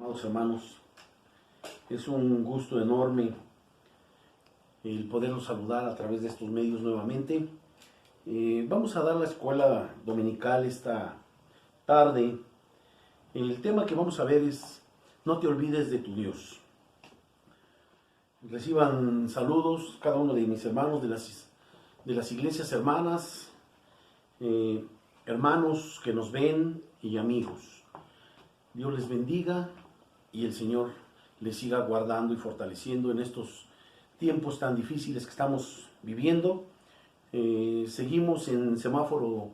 Amados hermanos, es un gusto enorme el poderlos saludar a través de estos medios nuevamente. Vamos a dar la escuela dominical esta tarde. El tema que vamos a ver es: no te olvides de tu Dios. Reciban saludos cada uno de mis hermanos de las iglesias hermanas, hermanos que nos ven y amigos. Dios les bendiga y el Señor les siga guardando y fortaleciendo en estos tiempos tan difíciles que estamos viviendo. Seguimos en semáforo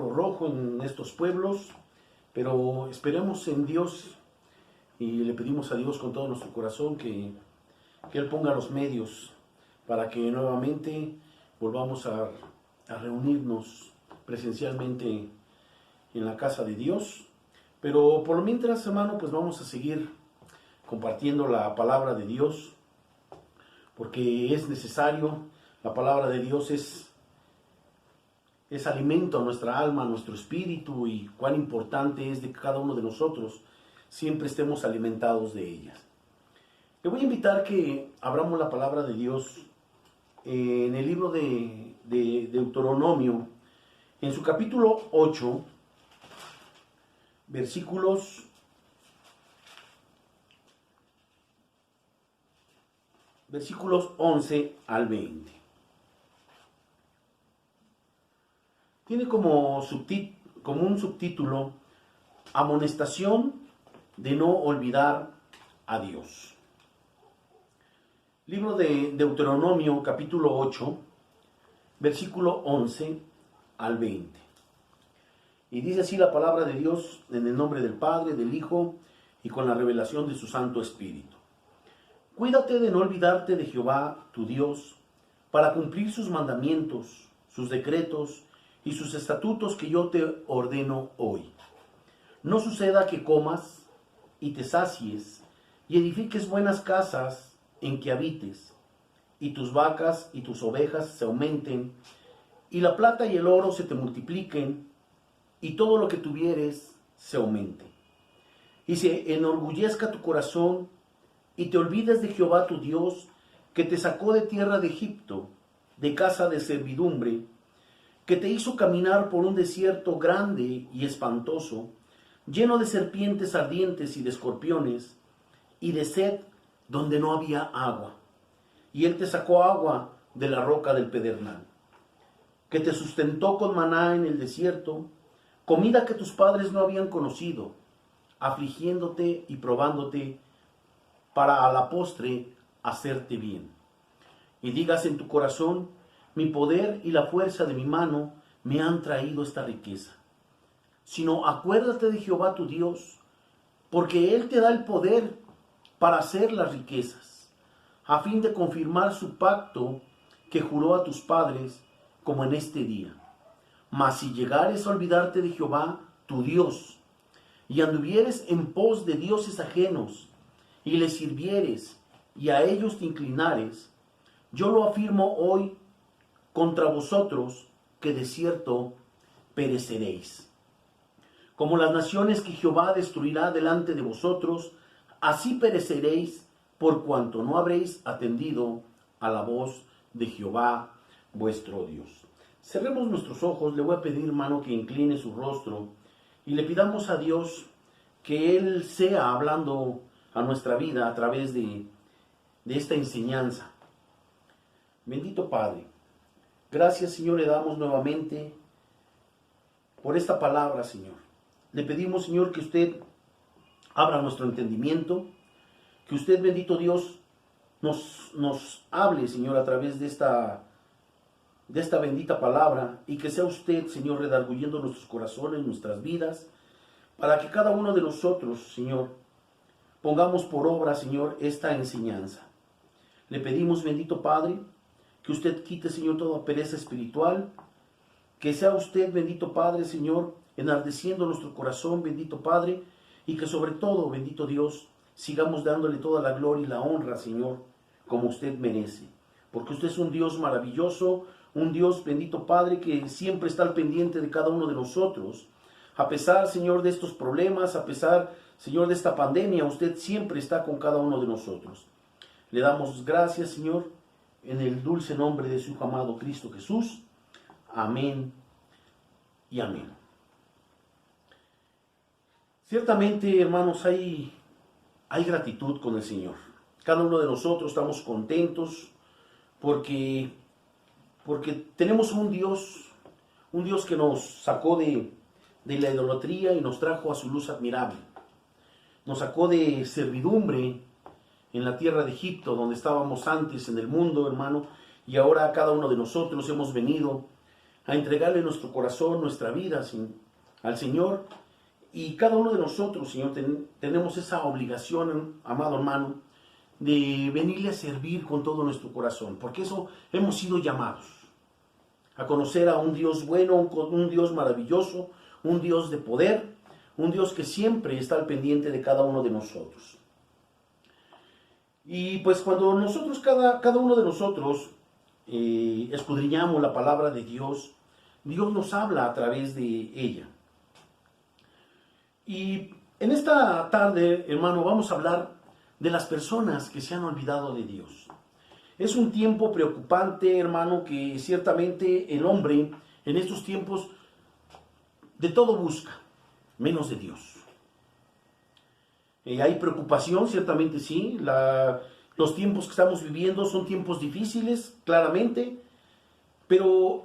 rojo en estos pueblos, pero esperemos en Dios y le pedimos a Dios con todo nuestro corazón que Él ponga los medios para que nuevamente volvamos a reunirnos presencialmente en la casa de Dios. Pero por lo mientras, hermano, pues vamos a seguir compartiendo la palabra de Dios, porque es necesario. La palabra de Dios es alimento a nuestra alma, a nuestro espíritu, y cuán importante es de que cada uno de nosotros siempre estemos alimentados de ellas. Le voy a invitar que abramos la palabra de Dios en el libro de Deuteronomio, en su capítulo 8, versículos 11 al 20. Tiene como un subtítulo: amonestación de no olvidar a Dios. Libro de Deuteronomio, capítulo 8, versículo 11 al 20. Y dice así la palabra de Dios, en el nombre del Padre, del Hijo y con la revelación de su Santo Espíritu. Cuídate de no olvidarte de Jehová, tu Dios, para cumplir sus mandamientos, sus decretos y sus estatutos que yo te ordeno hoy. No suceda que comas y te sacies y edifiques buenas casas en que habites, y tus vacas y tus ovejas se aumenten, y la plata y el oro se te multipliquen, y todo lo que tuvieres se aumente. Y se enorgullezca tu corazón, y te olvides de Jehová tu Dios, que te sacó de tierra de Egipto, de casa de servidumbre, que te hizo caminar por un desierto grande y espantoso, lleno de serpientes ardientes y de escorpiones, y de sed donde no había agua. Y él te sacó agua de la roca del pedernal, que te sustentó con maná en el desierto, comida que tus padres no habían conocido, afligiéndote y probándote para a la postre hacerte bien. Y digas en tu corazón: mi poder y la fuerza de mi mano me han traído esta riqueza. Sino acuérdate de Jehová tu Dios, porque Él te da el poder para hacer las riquezas, a fin de confirmar su pacto que juró a tus padres, como en este día. Mas si llegares a olvidarte de Jehová tu Dios, y anduvieres en pos de dioses ajenos, y les sirvieres, y a ellos te inclinares, yo lo afirmo hoy contra vosotros, que de cierto pereceréis. Como las naciones que Jehová destruirá delante de vosotros, así pereceréis, por cuanto no habréis atendido a la voz de Jehová vuestro Dios. Cerremos nuestros ojos. Le voy a pedir, hermano, que incline su rostro y le pidamos a Dios que Él sea hablando a nuestra vida a través de esta enseñanza. Bendito Padre, gracias, Señor, le damos nuevamente por esta palabra, Señor. Le pedimos, Señor, que usted abra nuestro entendimiento, que usted, bendito Dios, nos hable, Señor, a través de esta bendita palabra, y que sea usted, Señor, redarguyendo nuestros corazones, nuestras vidas, para que cada uno de nosotros, Señor, pongamos por obra, Señor, esta enseñanza. Le pedimos, bendito Padre, que usted quite, Señor, toda pereza espiritual, que sea usted, bendito Padre, Señor, enardeciendo nuestro corazón, bendito Padre, y que sobre todo, bendito Dios, sigamos dándole toda la gloria y la honra, Señor, como usted merece. Porque usted es un Dios maravilloso, un Dios, bendito Padre, que siempre está al pendiente de cada uno de nosotros. A pesar, Señor, de estos problemas, a pesar, Señor, de esta pandemia, usted siempre está con cada uno de nosotros. Le damos gracias, Señor, en el dulce nombre de su amado Cristo Jesús. Amén y amén. Ciertamente, hermanos, hay gratitud con el Señor. Cada uno de nosotros estamos contentos porque tenemos un Dios que nos sacó de la idolatría y nos trajo a su luz admirable. Nos sacó de servidumbre en la tierra de Egipto, donde estábamos antes en el mundo, hermano, y ahora cada uno de nosotros hemos venido a entregarle nuestro corazón, nuestra vida al Señor. Y cada uno de nosotros, Señor, tenemos esa obligación, amado hermano, de venirle a servir con todo nuestro corazón, porque eso hemos sido llamados, a conocer a un Dios bueno, un Dios maravilloso, un Dios de poder, un Dios que siempre está al pendiente de cada uno de nosotros. Y pues cuando nosotros, cada uno de nosotros, escudriñamos la palabra de Dios, Dios nos habla a través de ella. Y en esta tarde, hermano, vamos a hablar de las personas que se han olvidado de Dios. Es un tiempo preocupante, hermano, que ciertamente el hombre en estos tiempos de todo busca, menos de Dios. Hay preocupación, ciertamente sí. Los tiempos que estamos viviendo son tiempos difíciles, claramente, pero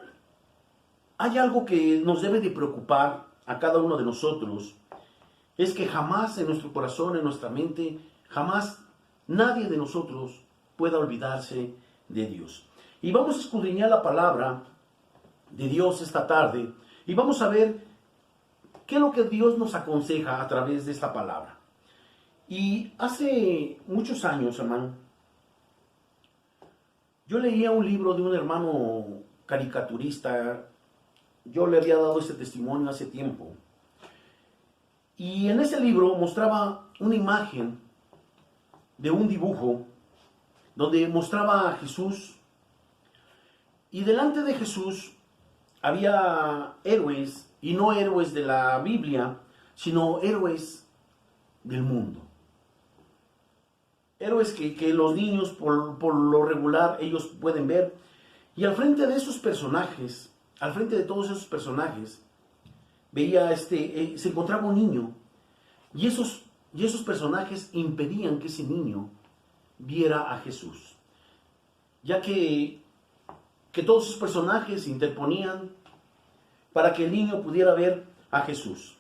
hay algo que nos debe de preocupar a cada uno de nosotros. Es que jamás en nuestro corazón, en nuestra mente, jamás nadie de nosotros pueda olvidarse de Dios. Y vamos a escudriñar la palabra de Dios esta tarde y vamos a ver qué es lo que Dios nos aconseja a través de esta palabra. Y hace muchos años, hermano, yo leía un libro de un hermano caricaturista. Yo le había dado este testimonio hace tiempo. Y en ese libro mostraba una imagen de un dibujo donde mostraba a Jesús. Y delante de Jesús había héroes, y no héroes de la Biblia, sino héroes del mundo. Héroes que los niños por lo regular ellos pueden ver. Y al frente de esos personajes, al frente de todos esos personajes, veía se encontraba un niño. Y esos personajes impedían que ese niño viera a Jesús. Ya que todos esos personajes se interponían para que el niño pudiera ver a Jesús.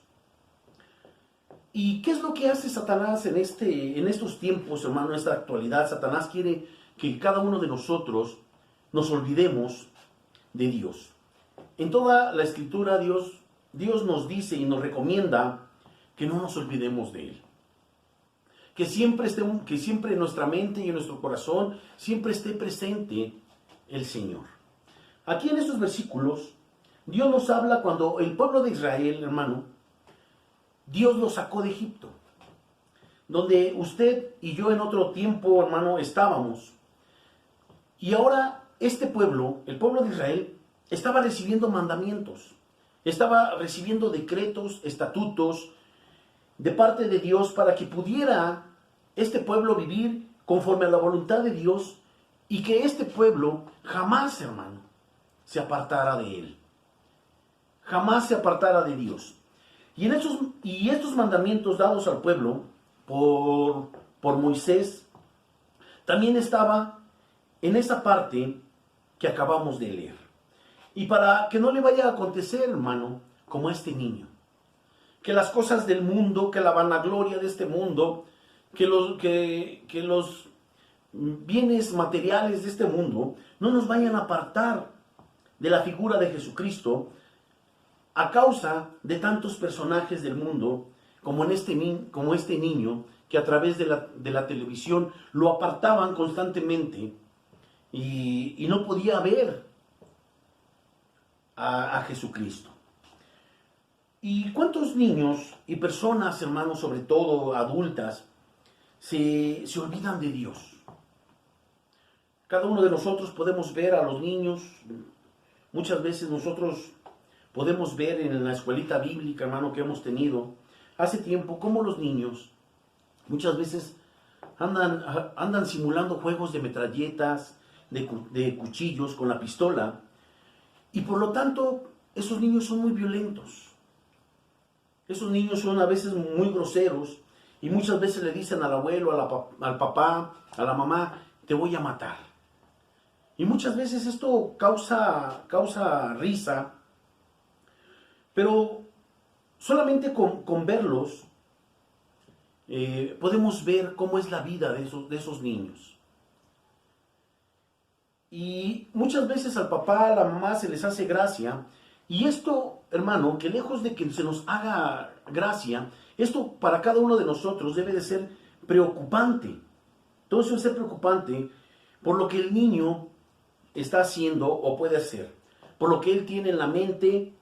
¿Y qué es lo que hace Satanás en estos tiempos, hermano, en esta actualidad? Satanás quiere que cada uno de nosotros nos olvidemos de Dios. En toda la Escritura Dios nos dice y nos recomienda que no nos olvidemos de Él. Que siempre en nuestra mente y en nuestro corazón siempre esté presente el Señor. Aquí en estos versículos, Dios nos habla cuando el pueblo de Israel, hermano, Dios los sacó de Egipto, donde usted y yo en otro tiempo, hermano, estábamos. Y ahora este pueblo, el pueblo de Israel, estaba recibiendo mandamientos, estaba recibiendo decretos, estatutos de parte de Dios para que pudiera este pueblo vivir conforme a la voluntad de Dios y que este pueblo jamás, hermano, se apartara de Él. Jamás se apartara de Dios. Y estos mandamientos dados al pueblo por Moisés también estaba en esa parte que acabamos de leer. Y para que no le vaya a acontecer, hermano, como a este niño, que las cosas del mundo, que la vanagloria de este mundo, que los bienes materiales de este mundo no nos vayan a apartar de la figura de Jesucristo a causa de tantos personajes del mundo como este niño que a través de la televisión lo apartaban constantemente y no podía ver a Jesucristo. ¿Y cuántos niños y personas, hermanos, sobre todo adultas, se olvidan de Dios? Cada uno de nosotros podemos ver a los niños. Muchas veces nosotros podemos ver en la escuelita bíblica, hermano, que hemos tenido, hace tiempo cómo los niños muchas veces andan simulando juegos de metralletas, de cuchillos con la pistola, y por lo tanto esos niños son muy violentos. Esos niños son a veces muy groseros y muchas veces le dicen al abuelo, al papá, a la mamá, te voy a matar. Y muchas veces esto causa risa, pero solamente con verlos podemos ver cómo es la vida de esos niños. Y muchas veces al papá, a la mamá se les hace gracia. Y esto, hermano, que lejos de que se nos haga gracia, esto para cada uno de nosotros debe de ser preocupante. Todo eso debe ser preocupante por lo que el niño está haciendo o puede hacer, por lo que él tiene en la mente,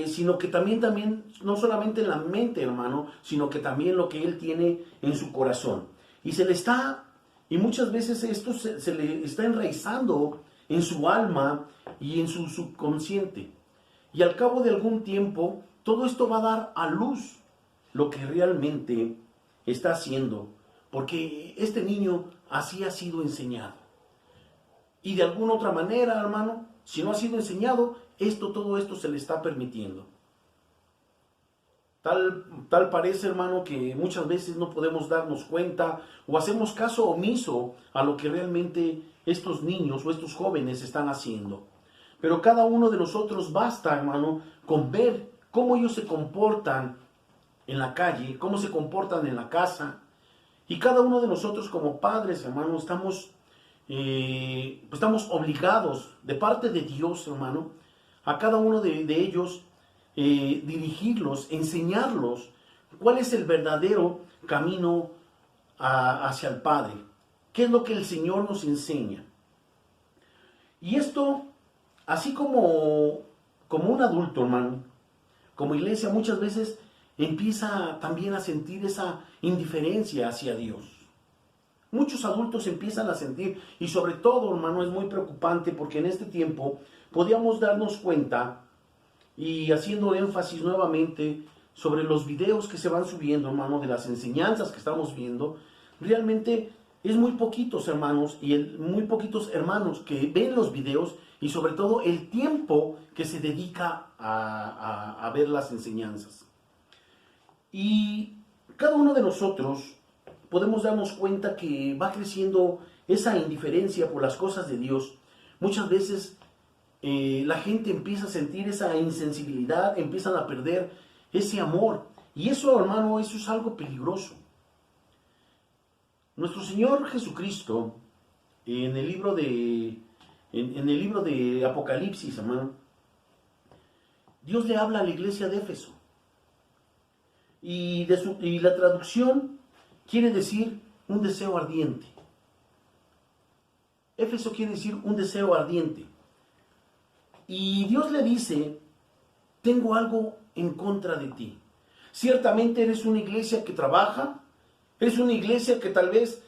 sino que también, no solamente en la mente, hermano, sino que también lo que él tiene en su corazón. Y muchas veces esto se le está enraizando en su alma y en su subconsciente. Y al cabo de algún tiempo, todo esto va a dar a luz lo que realmente está haciendo, porque este niño así ha sido enseñado. Y de alguna otra manera, hermano, si no ha sido enseñado, todo esto se le está permitiendo. Tal parece, hermano, que muchas veces no podemos darnos cuenta o hacemos caso omiso a lo que realmente estos niños o estos jóvenes están haciendo. Pero cada uno de nosotros basta, hermano, con ver cómo ellos se comportan en la calle, cómo se comportan en la casa. Y cada uno de nosotros como padres, hermano, estamos obligados de parte de Dios, hermano, a cada uno de ellos dirigirlos, enseñarlos cuál es el verdadero camino hacia el Padre. ¿Qué es lo que el Señor nos enseña? Y esto, así como un adulto, hermano, como iglesia, muchas veces empieza también a sentir esa indiferencia hacia Dios. Muchos adultos empiezan a sentir, y sobre todo, hermano, es muy preocupante porque en este tiempo podíamos darnos cuenta, y haciendo énfasis nuevamente sobre los videos que se van subiendo, hermano, de las enseñanzas que estamos viendo, realmente es muy poquitos hermanos muy poquitos hermanos que ven los videos y sobre todo el tiempo que se dedica a ver las enseñanzas. Y cada uno de nosotros podemos darnos cuenta que va creciendo esa indiferencia por las cosas de Dios. Muchas veces la gente empieza a sentir esa insensibilidad, empiezan a perder ese amor. Y eso, hermano, eso es algo peligroso. Nuestro Señor Jesucristo, en el libro de Apocalipsis, hermano, Dios le habla a la iglesia de Éfeso. Y la traducción quiere decir un deseo ardiente. Éfeso quiere decir un deseo ardiente. Y Dios le dice, tengo algo en contra de ti. Ciertamente eres una iglesia que trabaja, eres una iglesia que tal vez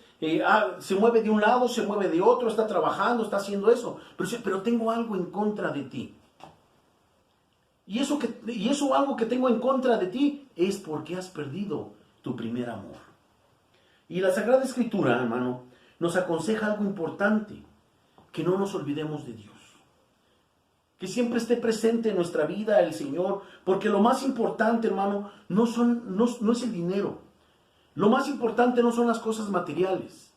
se mueve de un lado, se mueve de otro, está trabajando, está haciendo eso, pero tengo algo en contra de ti. Y eso algo que tengo en contra de ti es porque has perdido tu primer amor. Y la Sagrada Escritura, hermano, nos aconseja algo importante, que no nos olvidemos de Dios. Que siempre esté presente en nuestra vida el Señor, porque lo más importante, hermano, no es el dinero. Lo más importante no son las cosas materiales.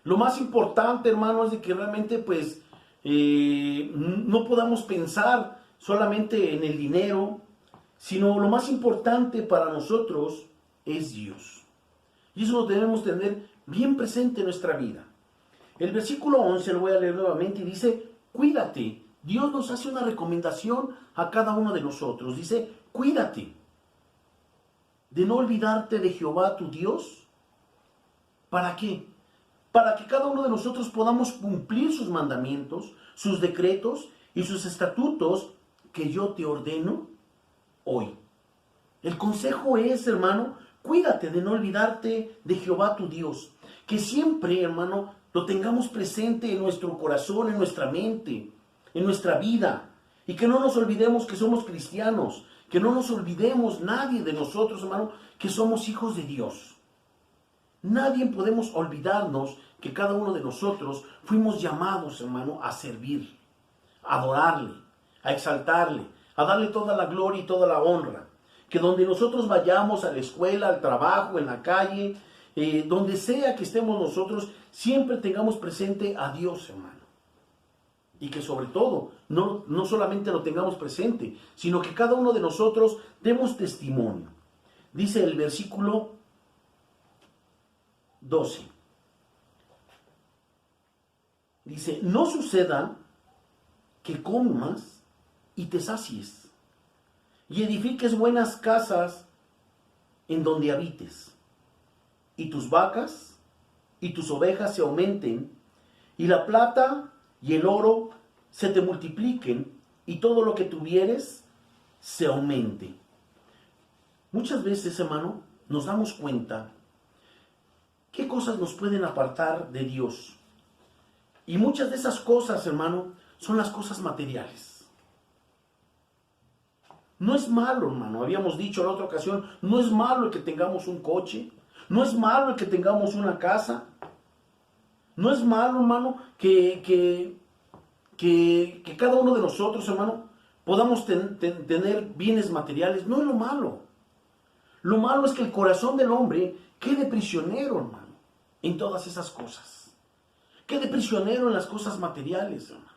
Lo más importante, hermano, es de que realmente, pues, no podamos pensar solamente en el dinero, sino lo más importante para nosotros es Dios. Y eso lo debemos tener bien presente en nuestra vida. El versículo 11 lo voy a leer nuevamente y dice, cuídate. Dios nos hace una recomendación a cada uno de nosotros. Dice, cuídate de no olvidarte de Jehová tu Dios. ¿Para qué? Para que cada uno de nosotros podamos cumplir sus mandamientos, sus decretos y sus estatutos que yo te ordeno hoy. El consejo es, hermano, cuídate de no olvidarte de Jehová tu Dios. Que siempre, hermano, lo tengamos presente en nuestro corazón, en nuestra mente, en nuestra vida, y que no nos olvidemos que somos cristianos, que no nos olvidemos nadie de nosotros, hermano, que somos hijos de Dios. Nadie podemos olvidarnos que cada uno de nosotros fuimos llamados, hermano, a servir, a adorarle, a exaltarle, a darle toda la gloria y toda la honra. Que donde nosotros vayamos, a la escuela, al trabajo, en la calle, donde sea que estemos nosotros, siempre tengamos presente a Dios, hermano. Y que sobre todo, no solamente lo tengamos presente, sino que cada uno de nosotros demos testimonio. Dice el versículo 12. Dice, no suceda que comas y te sacies, y edifiques buenas casas en donde habites, y tus vacas y tus ovejas se aumenten, y la plata y el oro se te multipliquen, y todo lo que tuvieres se aumente. Muchas veces, hermano, nos damos cuenta qué cosas nos pueden apartar de Dios. Y muchas de esas cosas, hermano, son las cosas materiales. No es malo, hermano, habíamos dicho en otra ocasión, no es malo el que tengamos un coche, no es malo el que tengamos una casa, no es malo, hermano, que cada uno de nosotros, hermano, podamos tener bienes materiales. No es lo malo. Lo malo es que el corazón del hombre quede prisionero, hermano, en todas esas cosas. Quede prisionero en las cosas materiales, hermano.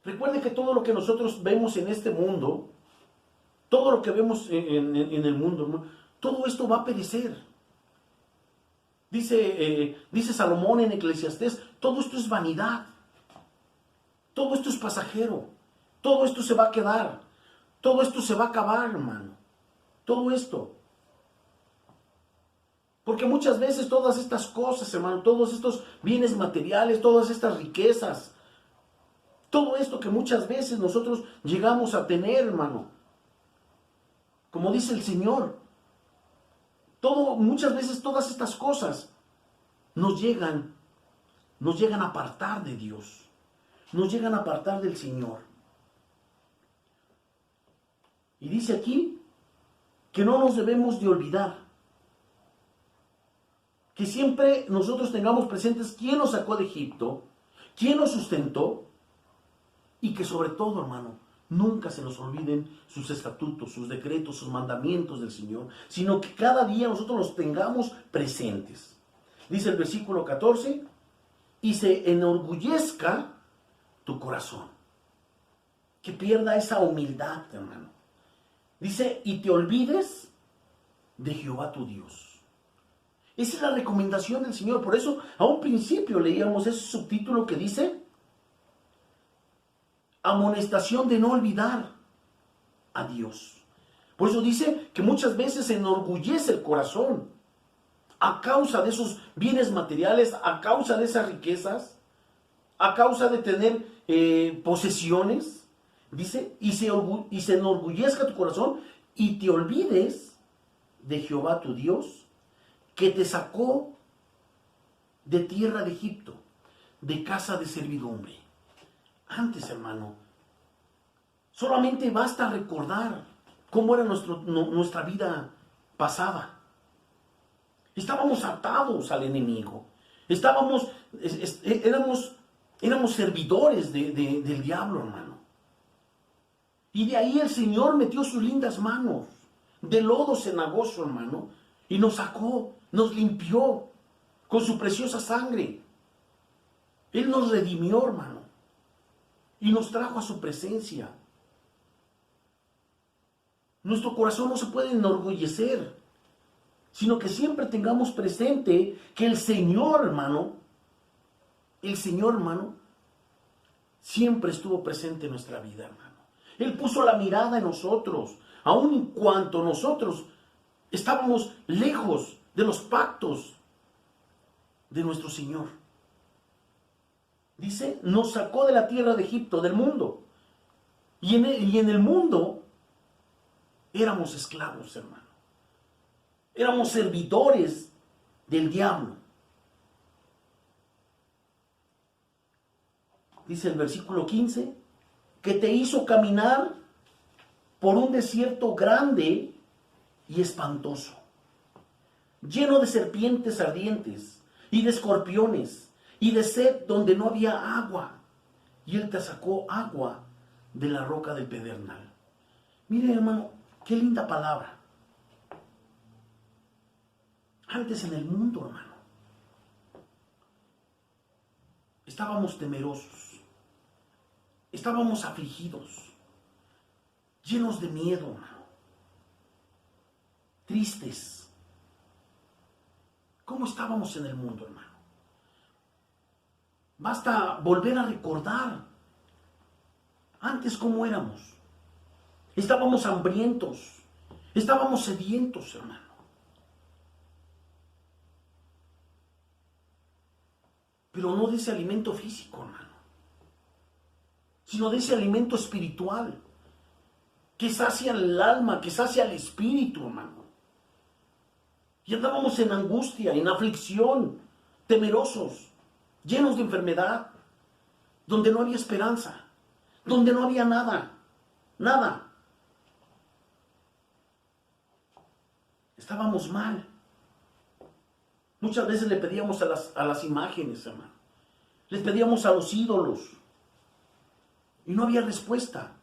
Recuerde que todo lo que nosotros vemos en este mundo, todo lo que vemos en el mundo, hermano, todo esto va a perecer. Dice Salomón en Eclesiastés, todo esto es vanidad. Todo esto es pasajero. Todo esto se va a quedar. Todo esto se va a acabar, hermano. Todo esto. Porque muchas veces todas estas cosas, hermano, todos estos bienes materiales, todas estas riquezas, todo esto que muchas veces nosotros llegamos a tener, hermano, como dice el Señor, muchas veces todas estas cosas nos llegan a apartar de Dios, nos llegan a apartar del Señor. Y dice aquí que no nos debemos de olvidar, que siempre nosotros tengamos presentes quién nos sacó de Egipto, quién nos sustentó, y que sobre todo, hermano, nunca se nos olviden sus estatutos, sus decretos, sus mandamientos del Señor, sino que cada día nosotros los tengamos presentes. Dice el versículo 14, y se enorgullezca tu corazón. Que pierda esa humildad, hermano. Dice, y te olvides de Jehová tu Dios. Esa es la recomendación del Señor. Por eso, a un principio leíamos ese subtítulo que dice, amonestación de no olvidar a Dios. Por eso dice que muchas veces se enorgullece el corazón a causa de esos bienes materiales, a causa de esas riquezas, a causa de tener posesiones. Dice, y se enorgullezca tu corazón y te olvides de Jehová tu Dios, que te sacó de tierra de Egipto, de casa de servidumbre. Antes, hermano, solamente basta recordar cómo era nuestra vida pasada. Estábamos atados al enemigo. Éramos servidores del diablo, hermano. Y de ahí el Señor metió sus lindas manos de lodo cenagoso, hermano, y nos sacó, nos limpió con su preciosa sangre. Él nos redimió, hermano, y nos trajo a su presencia. Nuestro corazón no se puede enorgullecer, sino que siempre tengamos presente que el Señor, hermano, siempre estuvo presente en nuestra vida, hermano. Él puso la mirada en nosotros, aun en cuanto nosotros estábamos lejos de los pactos de nuestro Señor. Dice, nos sacó de la tierra de Egipto, del mundo. Y en el mundo éramos esclavos, hermano. Éramos servidores del diablo. Dice el versículo 15, que te hizo caminar por un desierto grande y espantoso, lleno de serpientes ardientes y de escorpiones y de sed donde no había agua. Y Él te sacó agua de la roca del pedernal. Mire, hermano, qué linda palabra. Antes en el mundo, hermano, estábamos temerosos, estábamos afligidos, llenos de miedo, hermano, tristes. ¿Cómo estábamos en el mundo, hermano? Basta volver a recordar antes cómo éramos. Estábamos hambrientos, estábamos sedientos, hermano. Pero no de ese alimento físico, hermano, sino de ese alimento espiritual que sacia el alma, que sacia el espíritu, hermano. Y andábamos en angustia, en aflicción, temerosos, llenos de enfermedad, donde no había esperanza, donde no había nada, nada. Estábamos mal. Muchas veces le pedíamos a las imágenes, hermano. Les pedíamos a los ídolos. Y no había respuesta.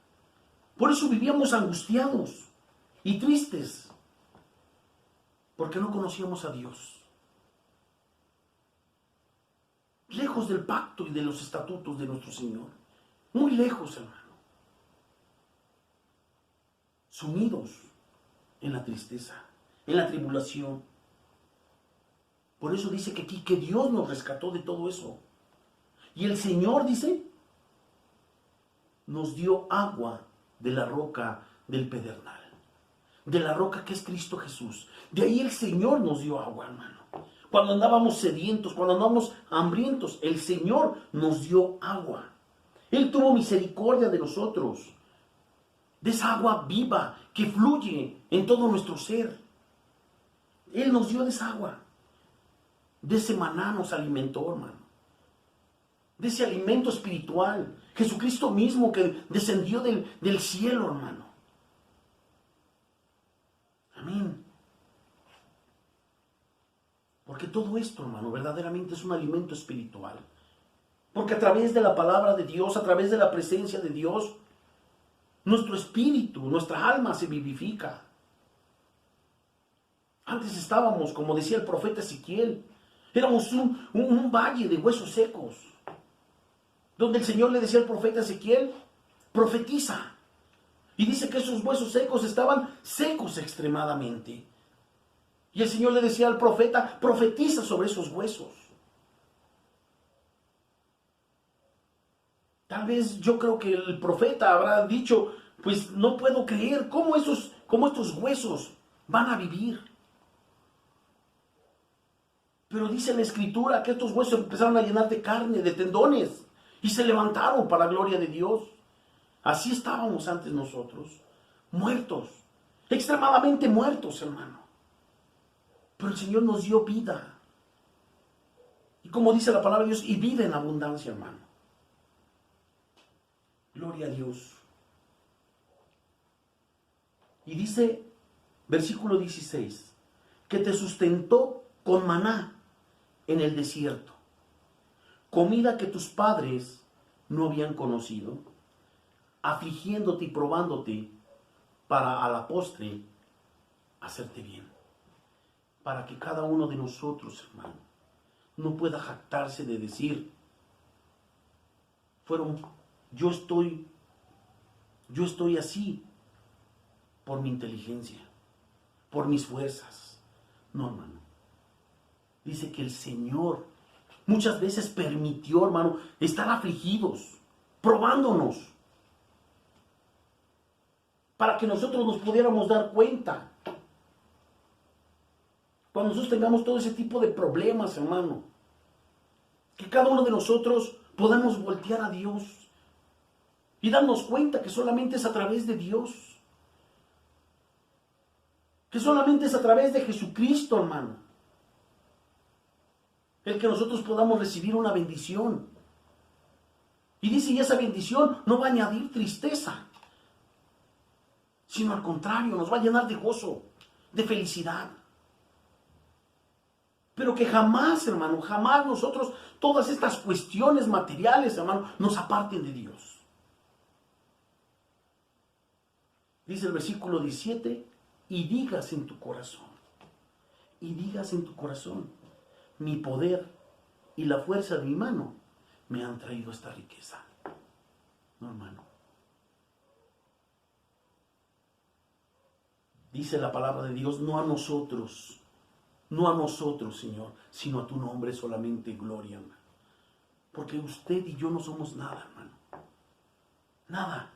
Por eso vivíamos angustiados y tristes. Porque no conocíamos a Dios. Lejos del pacto y de los estatutos de nuestro Señor. Muy lejos, hermano. Sumidos en la tristeza, en la tribulación. Por eso dice que aquí que Dios nos rescató de todo eso. Y el Señor, dice, nos dio agua de la roca del pedernal. De la roca que es Cristo Jesús. De ahí el Señor nos dio agua, hermano. Cuando andábamos sedientos, cuando andábamos hambrientos, el Señor nos dio agua. Él tuvo misericordia de nosotros. De esa agua viva que fluye en todo nuestro ser. Él nos dio de esa agua. De ese maná nos alimentó, hermano. De ese alimento espiritual. Jesucristo mismo que descendió del cielo, hermano. Amén. Porque todo esto, hermano, verdaderamente es un alimento espiritual. Porque a través de la palabra de Dios, a través de la presencia de Dios, nuestro espíritu, nuestra alma se vivifica. Antes estábamos, como decía el profeta Ezequiel, éramos un valle de huesos secos, donde el Señor le decía al profeta Ezequiel, profetiza. Y dice que esos huesos secos estaban secos extremadamente. Y el Señor le decía al profeta, profetiza sobre esos huesos. Tal vez yo creo que el profeta habrá dicho, pues no puedo creer cómo estos huesos van a vivir. Pero dice la Escritura que estos huesos empezaron a llenar de carne, de tendones, y se levantaron para la gloria de Dios. Así estábamos antes nosotros, muertos, extremadamente muertos, hermano. Pero el Señor nos dio vida. Y como dice la palabra de Dios, y vida en abundancia, hermano. Gloria a Dios. Y dice, versículo 16, que te sustentó con maná en el desierto, comida que tus padres no habían conocido, afligiéndote y probándote para a la postre hacerte bien. Para que cada uno de nosotros, hermano, no pueda jactarse de decir, yo estoy así por mi inteligencia, por mis fuerzas. No, hermano. Dice que el Señor muchas veces permitió, hermano, estar afligidos, probándonos, para que nosotros nos pudiéramos dar cuenta. Cuando nosotros tengamos todo ese tipo de problemas, hermano, que cada uno de nosotros podamos voltear a Dios y darnos cuenta que solamente es a través de Dios, que solamente es a través de Jesucristo, hermano, el que nosotros podamos recibir una bendición. Y dice, y esa bendición no va a añadir tristeza. sino al contrario, nos va a llenar de gozo, de felicidad. Pero que jamás, hermano, jamás nosotros, todas estas cuestiones materiales, hermano, nos aparten de Dios. Dice el versículo 17, y digas en tu corazón, mi poder y la fuerza de mi mano me han traído esta riqueza. No, hermano. Dice la palabra de Dios, no a nosotros, Señor, sino a tu nombre solamente gloria, hermano. Porque usted y yo no somos nada, hermano. Nada.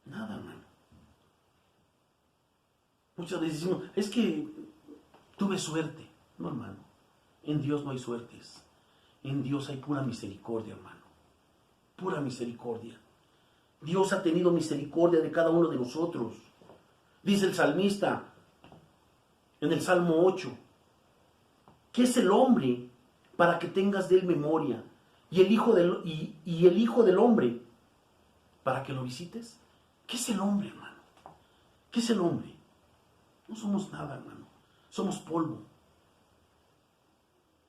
Nada, hermano. Muchas veces decimos, es que tuve suerte. No, hermano. En Dios no hay suertes. En Dios hay pura misericordia, hermano. Pura misericordia. Dios ha tenido misericordia de cada uno de nosotros. Dice el salmista en el Salmo 8, ¿qué es el hombre para que tengas de él memoria? Y el hijo del hombre para que lo visites. ¿Qué es el hombre, hermano? ¿Qué es el hombre? No somos nada, hermano. Somos polvo.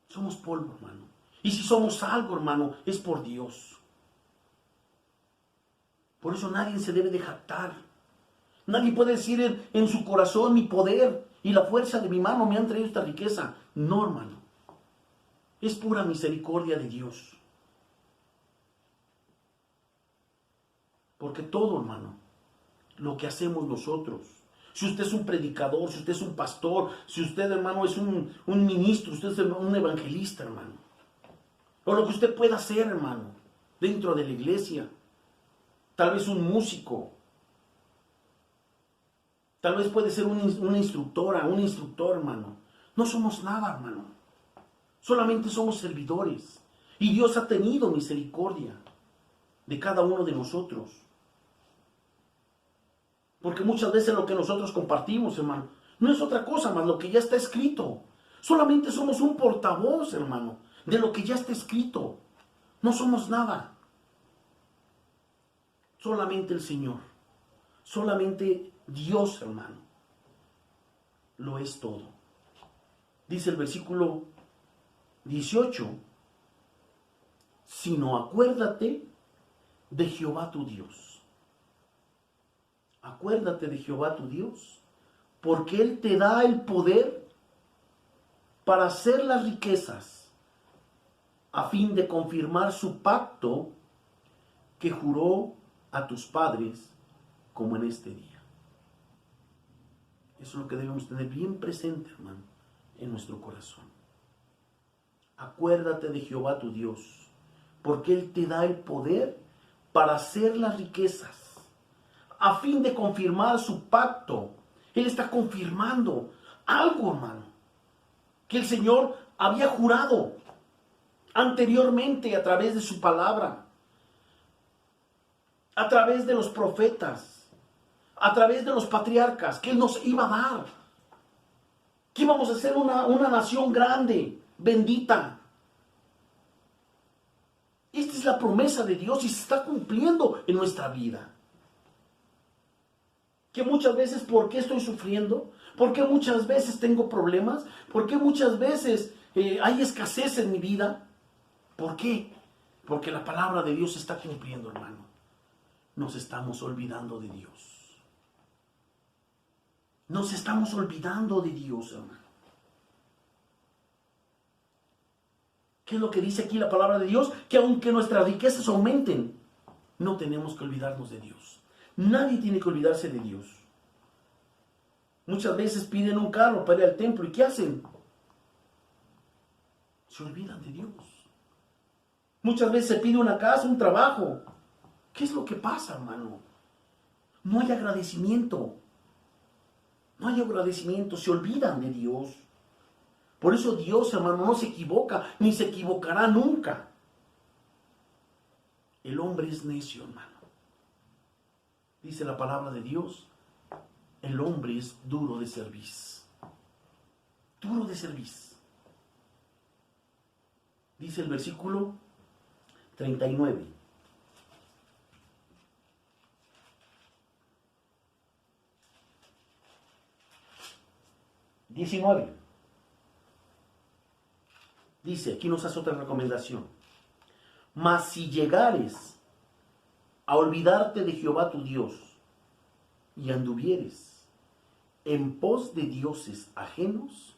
Somos polvo, hermano. Y si somos algo, hermano, es por Dios. Por eso nadie se debe de jactar. Nadie puede decir en su corazón, mi poder y la fuerza de mi mano me han traído esta riqueza. No, hermano. Es pura misericordia de Dios. Porque todo, hermano, lo que hacemos nosotros, si usted es un predicador, si usted es un pastor, si usted, hermano, es un ministro, usted es un evangelista, hermano, o lo que usted pueda hacer, hermano, dentro de la iglesia, tal vez un músico, tal vez puede ser una instructora, un instructor, hermano. No somos nada, hermano. Solamente somos servidores. Y Dios ha tenido misericordia de cada uno de nosotros. Porque muchas veces lo que nosotros compartimos, hermano, no es otra cosa más lo que ya está escrito. Solamente somos un portavoz, hermano, de lo que ya está escrito. No somos nada. Solamente el Señor. Solamente Dios, hermano, lo es todo. Dice el versículo 18, sino acuérdate de Jehová tu Dios. Acuérdate de Jehová tu Dios, porque Él te da el poder para hacer las riquezas, a fin de confirmar su pacto que juró a tus padres, como en este día. Eso es lo que debemos tener bien presente, hermano, en nuestro corazón. Acuérdate de Jehová tu Dios, porque Él te da el poder para hacer las riquezas, a fin de confirmar su pacto. Él está confirmando algo, hermano, que el Señor había jurado anteriormente a través de su palabra, a través de los profetas, a través de los patriarcas, que Él nos iba a dar, que íbamos a ser una nación grande, bendita. Esta es la promesa de Dios y se está cumpliendo en nuestra vida. Que muchas veces, ¿por qué estoy sufriendo? ¿Por qué muchas veces tengo problemas? ¿Por qué muchas veces hay escasez en mi vida? ¿Por qué? Porque la palabra de Dios se está cumpliendo, hermano. Nos estamos olvidando de Dios. Nos estamos olvidando de Dios, hermano. ¿Qué es lo que dice aquí la palabra de Dios? Que aunque nuestras riquezas aumenten, no tenemos que olvidarnos de Dios. Nadie tiene que olvidarse de Dios. Muchas veces piden un carro para ir al templo. ¿Y qué hacen? Se olvidan de Dios. Muchas veces se pide una casa, un trabajo. ¿Qué es lo que pasa, hermano? No hay agradecimiento. No hay agradecimiento. Se olvidan de Dios. Por eso Dios, hermano, no se equivoca, ni se equivocará nunca. El hombre es necio, hermano. Dice la palabra de Dios, el hombre es duro de cerviz. Duro de cerviz. Dice el versículo 39. 19. Dice, aquí nos hace otra recomendación. Mas si llegares a olvidarte de Jehová tu Dios y anduvieres en pos de dioses ajenos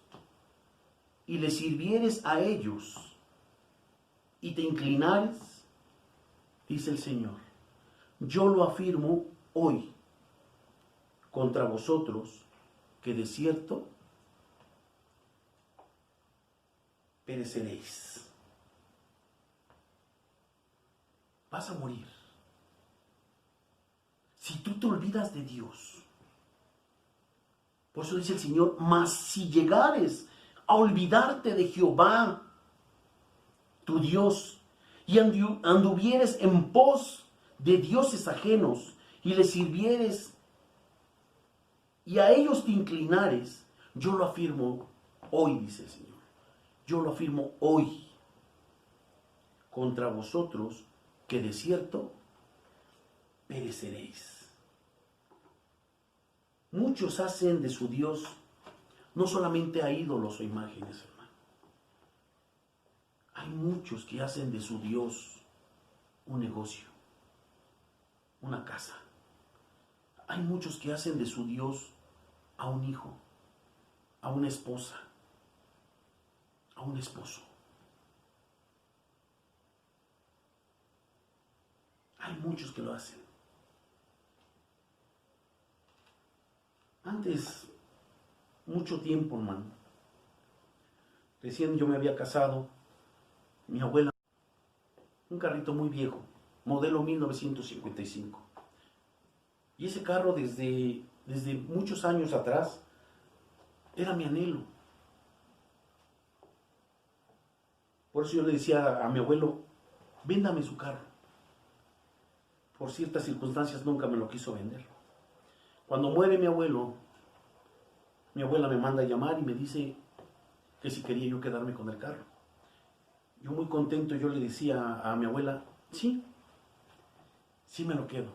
y les sirvieres a ellos y te inclinares, dice el Señor, yo lo afirmo hoy contra vosotros, que de cierto pereceréis. Vas a morir. Si tú te olvidas de Dios. Por eso dice el Señor, mas si llegares a olvidarte de Jehová, tu Dios, y anduvieres en pos de dioses ajenos, y les sirvieres, y a ellos te inclinares, yo lo afirmo hoy, dice el Señor, yo lo afirmo hoy contra vosotros, que de cierto pereceréis. Muchos hacen de su Dios no solamente a ídolos o imágenes, hermano. Hay muchos que hacen de su Dios un negocio, una casa. Hay muchos que hacen de su Dios a un hijo, a una esposa, a un esposo. Hay muchos que lo hacen. Antes, mucho tiempo, hermano, recién yo me había casado, mi abuela, un carrito muy viejo, modelo 1955. Y ese carro desde muchos años atrás era mi anhelo. Por eso yo le decía a mi abuelo, véndame su carro. Por ciertas circunstancias nunca me lo quiso vender. Cuando muere mi abuelo, mi abuela me manda a llamar y me dice que si quería yo quedarme con el carro. Yo muy contento, yo le decía a mi abuela, sí me lo quedo.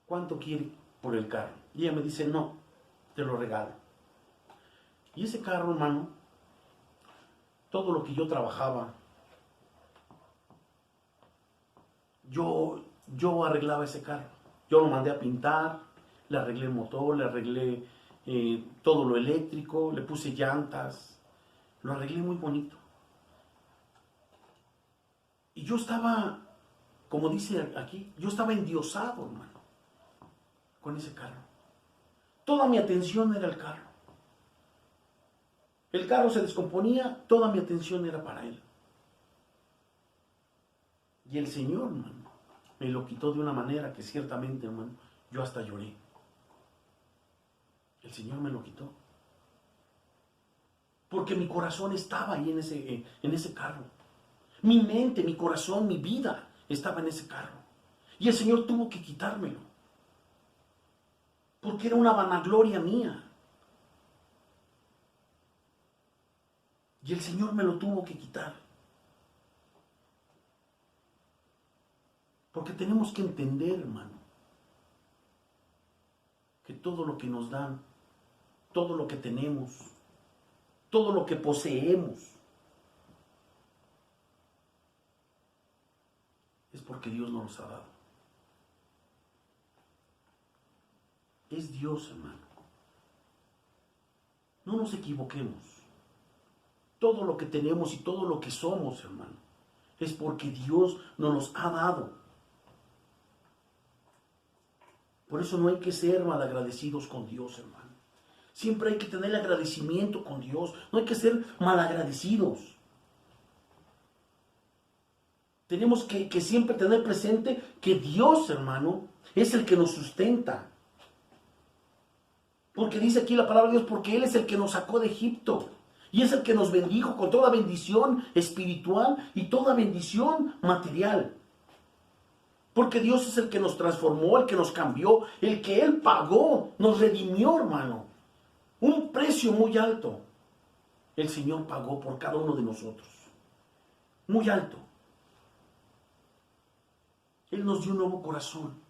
¿Cuánto quiere por el carro? Y ella me dice, no, te lo regalo. Y ese carro, hermano, todo lo que yo trabajaba, yo arreglaba ese carro. Yo lo mandé a pintar, le arreglé el motor, le arreglé todo lo eléctrico, le puse llantas, lo arreglé muy bonito. Y yo estaba, como dice aquí, yo estaba endiosado, hermano, con ese carro. Toda mi atención era el carro. El carro se descomponía, toda mi atención era para él. Y el Señor, hermano, me lo quitó de una manera que ciertamente, hermano, yo hasta lloré. El Señor me lo quitó. Porque mi corazón estaba ahí en ese carro. Mi mente, mi corazón, mi vida estaba en ese carro. Y el Señor tuvo que quitármelo. Porque era una vanagloria mía. Y el Señor me lo tuvo que quitar. Porque tenemos que entender, hermano, que todo lo que nos dan, todo lo que tenemos, todo lo que poseemos, es porque Dios nos los ha dado. Es Dios, hermano. No nos equivoquemos. Todo lo que tenemos y todo lo que somos, hermano, es porque Dios nos los ha dado. Por eso no hay que ser malagradecidos con Dios, hermano. Siempre hay que tener agradecimiento con Dios. No hay que ser malagradecidos. Tenemos que siempre tener presente que Dios, hermano, es el que nos sustenta. Porque dice aquí la palabra de Dios, porque Él es el que nos sacó de Egipto. Y es el que nos bendijo con toda bendición espiritual y toda bendición material. Porque Dios es el que nos transformó, el que nos cambió, el que Él pagó, nos redimió, hermano. Un precio muy alto. El Señor pagó por cada uno de nosotros. Muy alto. Él nos dio un nuevo corazón.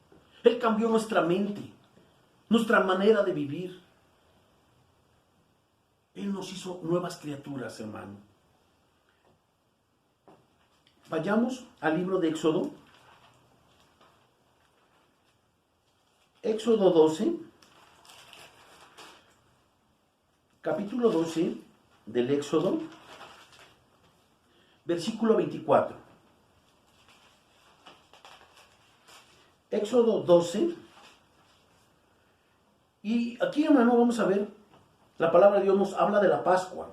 Él cambió nuestra mente. nuestra manera de vivir. Él nos hizo nuevas criaturas, hermano. Vayamos al libro de Éxodo. Éxodo 12, capítulo 12 del Éxodo, versículo 24. Éxodo 12. Y aquí, hermano, vamos a ver, la palabra de Dios nos habla de la Pascua.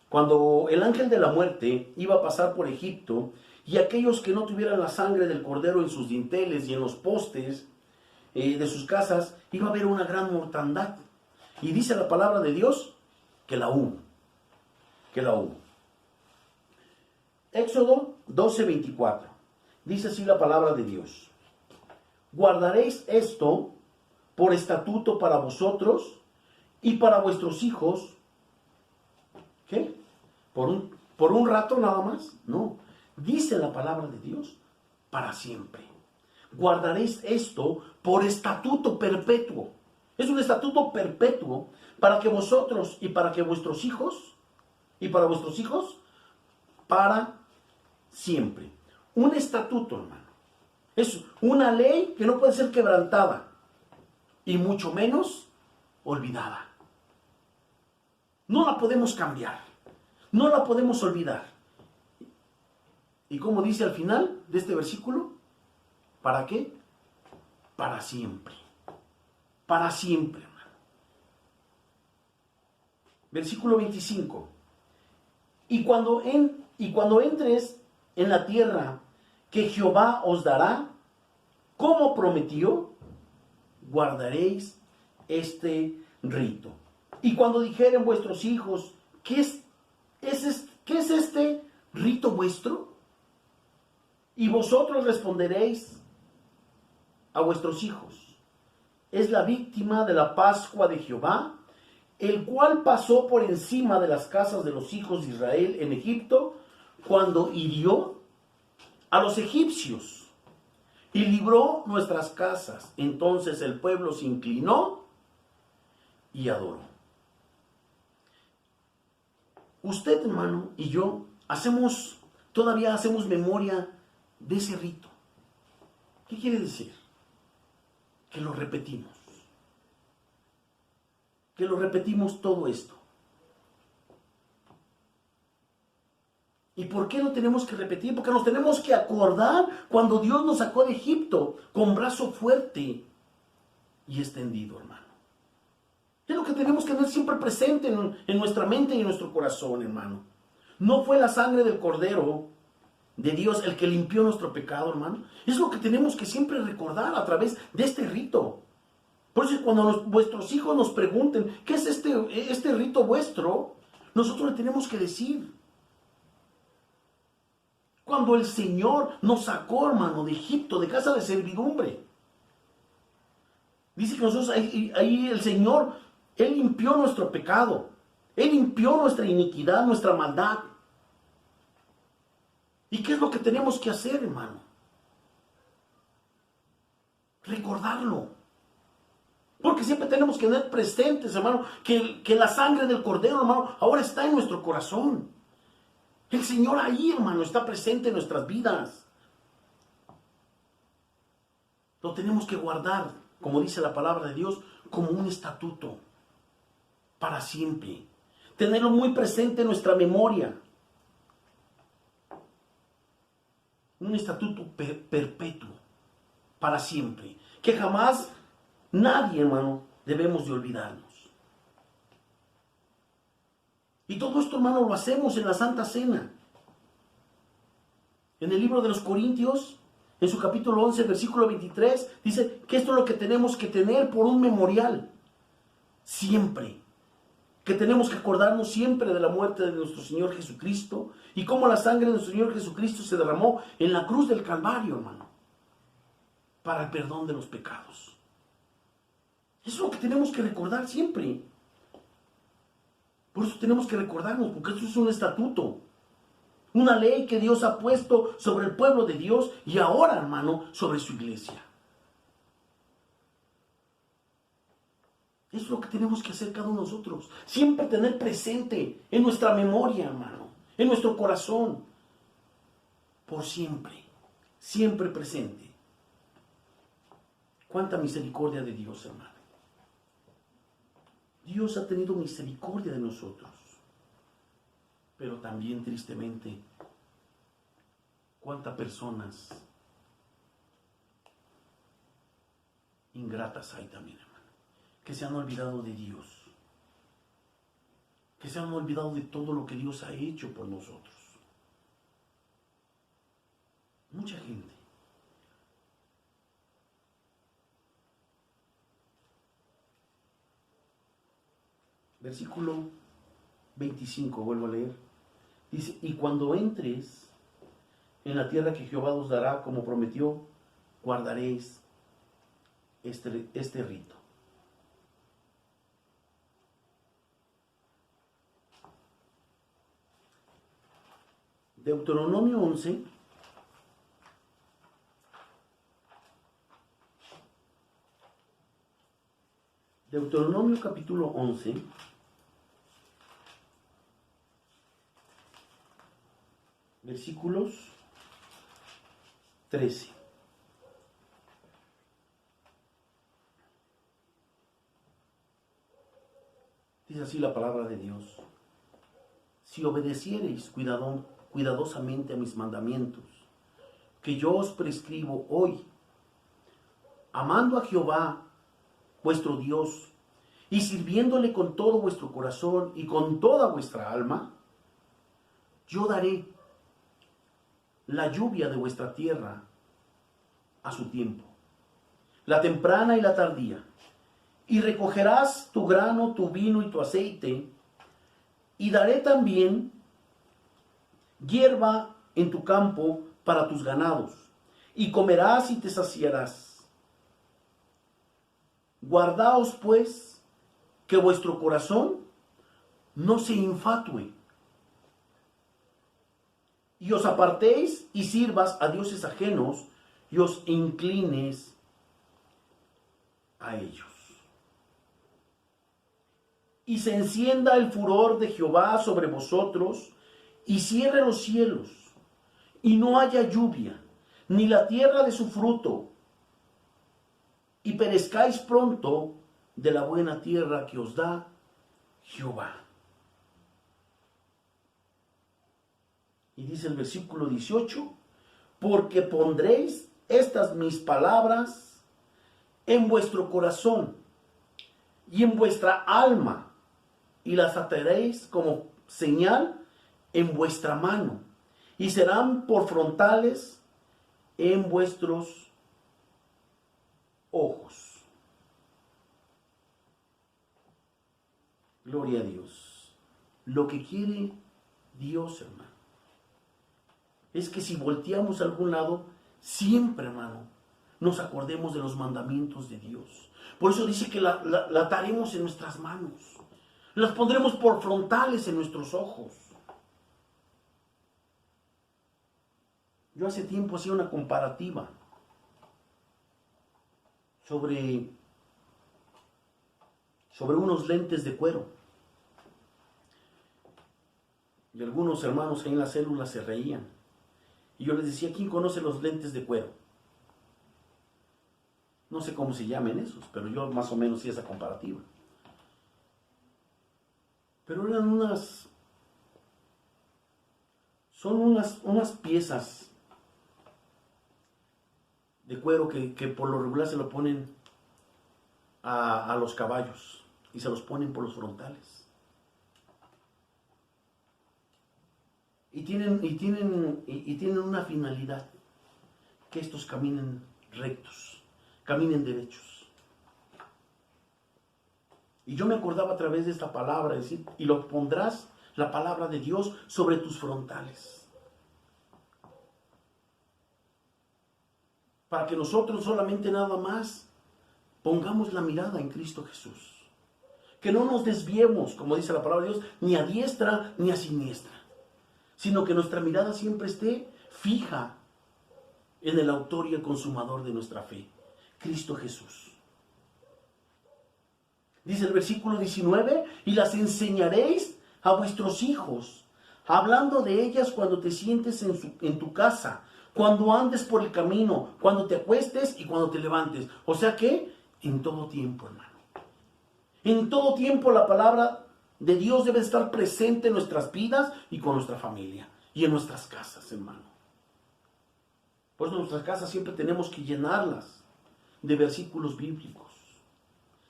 Cuando el ángel de la muerte iba a pasar por Egipto, y aquellos que no tuvieran la sangre del cordero en sus dinteles y en los postes de sus casas, iba a haber una gran mortandad. Y dice la palabra de Dios que la hubo. Que la hubo. Éxodo 12:24. Dice así la palabra de Dios. Guardaréis esto por estatuto para vosotros y para vuestros hijos. ¿Qué? ¿Por un rato nada más? No. Dice la palabra de Dios para siempre. Guardaréis esto por estatuto perpetuo. Es un estatuto perpetuo para que vosotros y para que vuestros hijos, para siempre. Un estatuto, hermano. Es una ley que no puede ser quebrantada y mucho menos olvidada. No la podemos cambiar. No la podemos olvidar. ¿Y como dice al final de este versículo? ¿Para qué? Para siempre. Para siempre, hermano. Versículo 25. Y cuando entres en la tierra que Jehová os dará, como prometió, guardaréis este rito. Y cuando dijeren vuestros hijos, ¿qué es este rito vuestro? Y vosotros responderéis a vuestros hijos, es la víctima de la Pascua de Jehová, el cual pasó por encima de las casas de los hijos de Israel en Egipto, cuando hirió a los egipcios y libró nuestras casas. Entonces el pueblo se inclinó y adoró. Usted, hermano, y yo todavía hacemos memoria de ese rito. ¿Qué quiere decir? Que lo repetimos. Que lo repetimos todo esto. ¿Y por qué lo tenemos que repetir? Porque nos tenemos que acordar cuando Dios nos sacó de Egipto con brazo fuerte y extendido, hermano. Es lo que tenemos que tener siempre presente en nuestra mente y en nuestro corazón, hermano. No fue la sangre del Cordero de Dios el que limpió nuestro pecado, hermano. Es lo que tenemos que siempre recordar a través de este rito. Por eso cuando vuestros hijos nos pregunten, ¿qué es este rito vuestro? Nosotros le tenemos que decir. Cuando el Señor nos sacó, hermano, de Egipto, de casa de servidumbre. Dice que nosotros, ahí el Señor, Él limpió nuestro pecado. Él limpió nuestra iniquidad, nuestra maldad. ¿Y qué es lo que tenemos que hacer, hermano? Recordarlo. Porque siempre tenemos que tener presentes, hermano, que la sangre del Cordero, hermano, ahora está en nuestro corazón. El Señor ahí, hermano, está presente en nuestras vidas. Lo tenemos que guardar, como dice la palabra de Dios, como un estatuto para siempre. Tenerlo muy presente en nuestra memoria. Un estatuto perpetuo, para siempre. Que jamás nadie, hermano, debemos de olvidarnos. Y todo esto, hermano, lo hacemos en la Santa Cena. En el libro de los Corintios, en su capítulo 11, versículo 23, dice que esto es lo que tenemos que tener por un memorial. Siempre. Que tenemos que acordarnos siempre de la muerte de nuestro Señor Jesucristo y cómo la sangre de nuestro Señor Jesucristo se derramó en la cruz del Calvario, hermano, para el perdón de los pecados. Eso es lo que tenemos que recordar siempre. Por eso tenemos que recordarnos, porque esto es un estatuto, una ley que Dios ha puesto sobre el pueblo de Dios y ahora, hermano, sobre su iglesia. Eso es lo que tenemos que hacer cada uno de nosotros. Siempre tener presente en nuestra memoria, hermano, en nuestro corazón. Por siempre, siempre presente. Cuánta misericordia de Dios, hermano. Dios ha tenido misericordia de nosotros. Pero también, tristemente, cuántas personas ingratas hay también, hermano, que se han olvidado de Dios, que se han olvidado de todo lo que Dios ha hecho por nosotros. Mucha gente. Versículo 25, vuelvo a leer. Dice, y cuando entres en la tierra que Jehová os dará, como prometió, guardaréis este rito. Deuteronomio 11, Deuteronomio capítulo 11, versículos 13. Dice así la palabra de Dios. Si obedeciereis cuidadosamente a mis mandamientos, que yo os prescribo hoy, amando a Jehová, vuestro Dios, y sirviéndole con todo vuestro corazón y con toda vuestra alma, yo daré la lluvia de vuestra tierra a su tiempo, la temprana y la tardía, y recogerás tu grano, tu vino y tu aceite, y daré también hierba en tu campo para tus ganados, y comerás y te saciarás. Guardaos pues que vuestro corazón no se infatue, y os apartéis y sirvas a dioses ajenos, y os inclines a ellos. Y se encienda el furor de Jehová sobre vosotros, y cierre los cielos, y no haya lluvia, ni la tierra de su fruto, y perezcáis pronto de la buena tierra que os da Jehová. Y dice el versículo 18, porque pondréis estas mis palabras en vuestro corazón y en vuestra alma, y las ataréis como señal en vuestra mano, y serán por frontales en vuestros ojos. Gloria a Dios. Lo que quiere Dios, hermano, es que si volteamos a algún lado, siempre, hermano, nos acordemos de los mandamientos de Dios. Por eso dice que la ataremos en nuestras manos. Las pondremos por frontales en nuestros ojos. Yo hace tiempo hacía una comparativa sobre unos lentes de cuero. Y algunos hermanos ahí en la célula se reían. Y yo les decía, ¿quién conoce los lentes de cuero? No sé cómo se llamen esos, pero yo más o menos hice esa comparativa. Pero eran son unas piezas de cuero que por lo regular se lo ponen a los caballos y se los ponen por los frontales. Y tienen una finalidad, que estos caminen rectos, caminen derechos. Y yo me acordaba a través de esta palabra, decir, y lo pondrás, la palabra de Dios, sobre tus frontales. Para que nosotros solamente nada más pongamos la mirada en Cristo Jesús. Que no nos desviemos, como dice la palabra de Dios, ni a diestra ni a siniestra, sino que nuestra mirada siempre esté fija en el autor y el consumador de nuestra fe, Cristo Jesús. Dice el versículo 19, y las enseñaréis a vuestros hijos, hablando de ellas cuando te sientes en tu casa, cuando andes por el camino, cuando te acuestes y cuando te levantes. O sea que en todo tiempo, hermano. En todo tiempo la palabra de Dios debe estar presente en nuestras vidas y con nuestra familia y en nuestras casas, hermano. Por eso nuestras casas siempre tenemos que llenarlas de versículos bíblicos,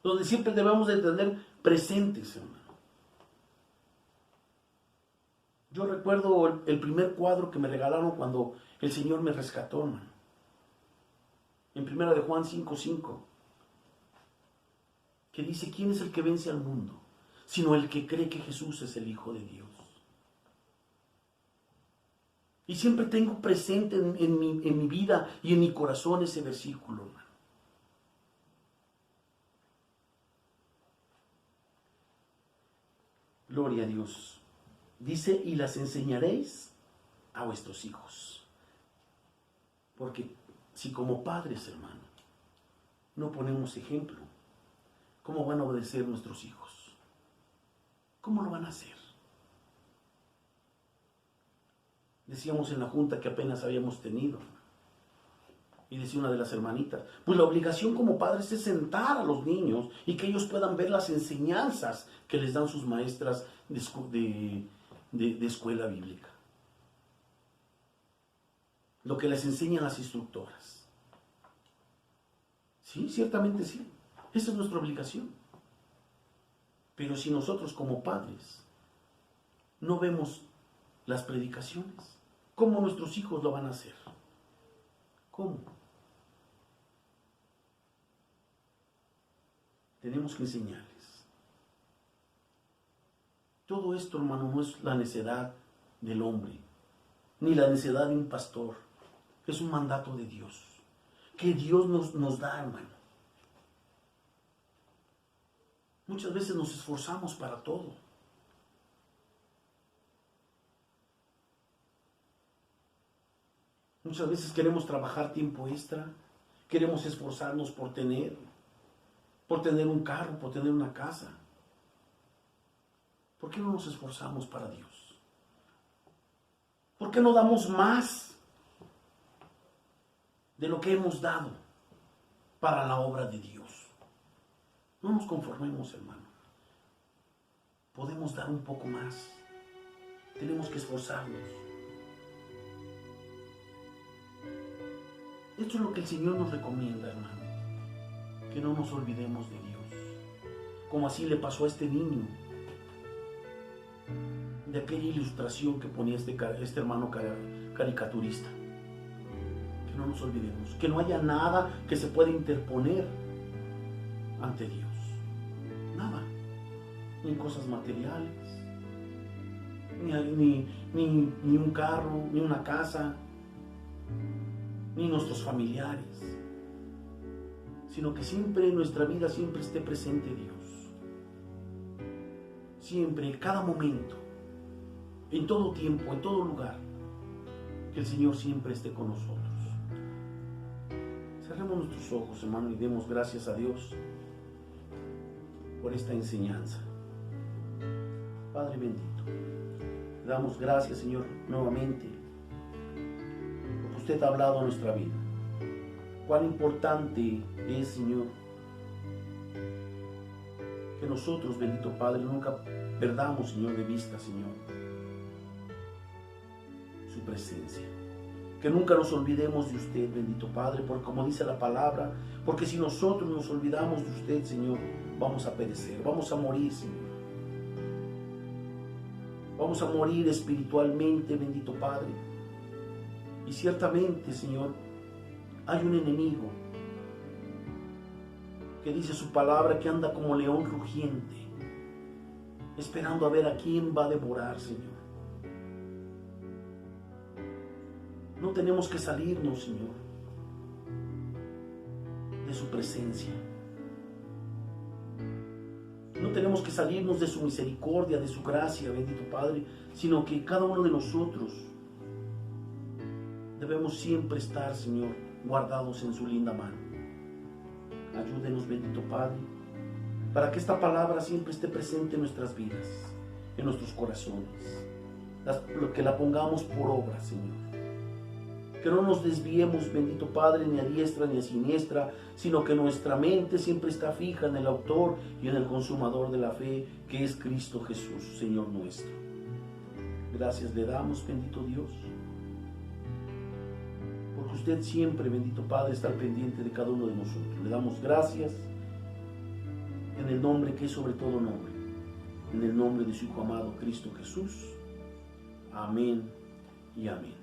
donde siempre debemos de tener presentes, hermano. Yo recuerdo el primer cuadro que me regalaron cuando el Señor me rescató, hermano. En 1 de Juan 5:5, que dice, ¿quién es el que vence al mundo? Sino el que cree que Jesús es el Hijo de Dios. Y siempre tengo presente en mi vida y en mi corazón ese versículo, hermano. Gloria a Dios. Dice, y las enseñaréis a vuestros hijos. Porque si como padres, hermano, no ponemos ejemplo, ¿cómo van a obedecer nuestros hijos? ¿Cómo lo van a hacer? Decíamos en la junta que apenas habíamos tenido, y decía una de las hermanitas, pues la obligación como padres es sentar a los niños y que ellos puedan ver las enseñanzas que les dan sus maestras de escuela bíblica. Lo que les enseñan las instructoras. Sí, ciertamente sí. Esa es nuestra obligación. Pero si nosotros como padres no vemos las predicaciones, ¿cómo nuestros hijos lo van a hacer? ¿Cómo? Tenemos que enseñarles. Todo esto, hermano, no es la necedad del hombre, ni la necedad de un pastor. Es un mandato de Dios, que Dios nos da, hermano. Muchas veces nos esforzamos para todo. Muchas veces queremos trabajar tiempo extra, queremos esforzarnos por tener un carro, por tener una casa. ¿Por qué no nos esforzamos para Dios? ¿Por qué no damos más de lo que hemos dado para la obra de Dios? No nos conformemos, hermano. Podemos dar un poco más. Tenemos que esforzarnos. Esto es lo que el Señor nos recomienda, hermano. Que no nos olvidemos de Dios. Como así le pasó a este niño. De aquella ilustración que ponía este hermano caricaturista. Que no nos olvidemos. Que no haya nada que se pueda interponer ante Dios. Nada. Ni cosas materiales. Ni un carro, ni una casa. Ni nuestros familiares, sino que siempre en nuestra vida siempre esté presente Dios. Siempre, en cada momento, en todo tiempo, en todo lugar, que el Señor siempre esté con nosotros. Cerremos nuestros ojos, hermano, y demos gracias a Dios por esta enseñanza. Padre bendito, le damos gracias, Señor, nuevamente. Usted ha hablado a nuestra vida. Cuán importante es, Señor, que nosotros, bendito Padre, nunca perdamos, Señor, de vista, Señor, su presencia. Que nunca nos olvidemos de usted, bendito Padre, porque como dice la palabra, porque si nosotros nos olvidamos de usted, Señor, vamos a perecer, vamos a morir, Señor. Vamos a morir espiritualmente, bendito Padre. Y ciertamente, Señor, hay un enemigo que dice su palabra que anda como león rugiente, esperando a ver a quién va a devorar, Señor. No tenemos que salirnos, Señor, de su presencia. No tenemos que salirnos de su misericordia, de su gracia, bendito Padre, sino que cada uno de nosotros debemos siempre estar, Señor, guardados en su linda mano. Ayúdenos, bendito Padre, para que esta palabra siempre esté presente en nuestras vidas, en nuestros corazones, que la pongamos por obra, Señor. Que no nos desviemos, bendito Padre, ni a diestra ni a siniestra, sino que nuestra mente siempre está fija en el autor y en el consumador de la fe, que es Cristo Jesús, Señor nuestro. Gracias le damos, bendito Dios, porque usted siempre, bendito Padre, está al pendiente de cada uno de nosotros. Le damos gracias en el nombre que es sobre todo nombre, en el nombre de su Hijo amado, Cristo Jesús. Amén y amén.